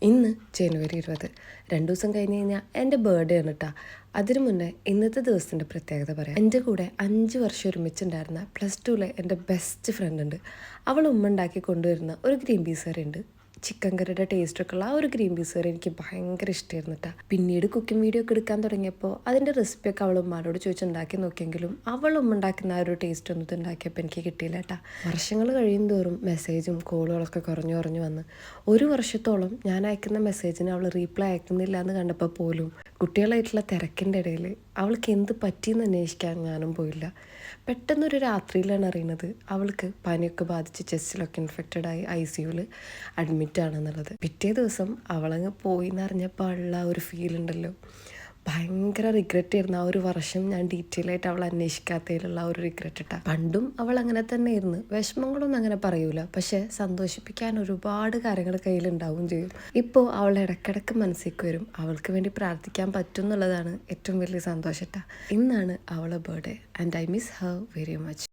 ഇന്ന് ജനുവരി 20, 2 ദിവസം കഴിഞ്ഞ് കഴിഞ്ഞാൽ എൻ്റെ ബർത്ത്ഡേ ആണ് കേട്ടോ. അതിനു മുന്നേ ഇന്നത്തെ ദിവസത്തിൻ്റെ പ്രത്യേകത പറയാം. എൻ്റെ കൂടെ 5 വർഷം ഒരുമിച്ചുണ്ടായിരുന്ന +2 എൻ്റെ ബെസ്റ്റ് ഫ്രണ്ട് ഉണ്ട്. അവൾ ഉമ്മ ഉണ്ടാക്കി കൊണ്ടുവരുന്ന ഒരു ഗ്രീൻ പീസ് കറി ഉണ്ട്. ചിക്കൻ കറിയുടെ ടേസ്റ്റൊക്കെ ഉള്ള ആ ഒരു ഗ്രീൻ പീസ് കറി എനിക്ക് ഭയങ്കര ഇഷ്ടമായിരുന്നു കേട്ടോ. പിന്നീട് കുക്കിംഗ് വീഡിയോ ഒക്കെ എടുക്കാൻ തുടങ്ങിയപ്പോൾ അതിൻ്റെ റെസിപ്പിയൊക്കെ അവൾ ഉമ്മാരോട് ചോദിച്ചുണ്ടാക്കി നോക്കിയെങ്കിലും അവൾ ഉമ്മ ഉണ്ടാക്കുന്ന ആ ഒരു ടേസ്റ്റ് ഒന്നും ഇത് ഉണ്ടാക്കിയപ്പോൾ എനിക്ക് കിട്ടിയില്ല കേട്ടോ. വർഷങ്ങൾ കഴിയും തോറും മെസ്സേജും കോളുകളൊക്കെ കുറഞ്ഞു വന്ന് 1 വർഷത്തോളം ഞാൻ അയക്കുന്ന മെസ്സേജിന് അവൾ റീപ്ലൈ അയക്കുന്നില്ല എന്ന് കണ്ടപ്പോൾ പോലും കുട്ടികളായിട്ടുള്ള തിരക്കിൻ്റെ ഇടയിൽ അവൾക്ക് എന്ത് പറ്റിയെന്ന് അന്വേഷിക്കാൻ ഞാനും പോയില്ല. പെട്ടെന്നൊരു രാത്രിയിലാണ് അറിയുന്നത് അവൾക്ക് പനിയൊക്കെ ബാധിച്ച് ചെസ്റ്റിലൊക്കെ ഇൻഫെക്റ്റഡ് ആയി ICUവിൽ അഡ്മിറ്റ് ആണെന്നുള്ളത്. പിറ്റേ ദിവസം അവളങ്ങ് പോയി എന്നറിഞ്ഞപ്പോൾ ഉള്ള ഒരു ഫീൽ ഉണ്ടല്ലോ, ഭയങ്കര റിഗ്രറ്റ് ആയിരുന്നു. ആ 1 വർഷം ഞാൻ ഡീറ്റെയിൽ ആയിട്ട് അവൾ അന്വേഷിക്കാത്തതിലുള്ള ആ ഒരു റിഗ്രറ്റ് ഇട്ടാ. പണ്ടും അവൾ അങ്ങനെ തന്നെ ആയിരുന്നു, വിഷമങ്ങളൊന്നും അങ്ങനെ പറയൂല, പക്ഷെ സന്തോഷിപ്പിക്കാൻ ഒരുപാട് കാര്യങ്ങൾ കയ്യിലുണ്ടാവും ചെയ്യും. ഇപ്പോൾ അവൾ ഇടയ്ക്കിടയ്ക്ക് മനസ്സിലേക്ക് വരും, അവൾക്ക് വേണ്ടി പ്രാർത്ഥിക്കാൻ പറ്റും എന്നുള്ളതാണ് ഏറ്റവും വലിയ സന്തോഷം. ഇന്നാണ് അവളെ birthday and I miss Har very much.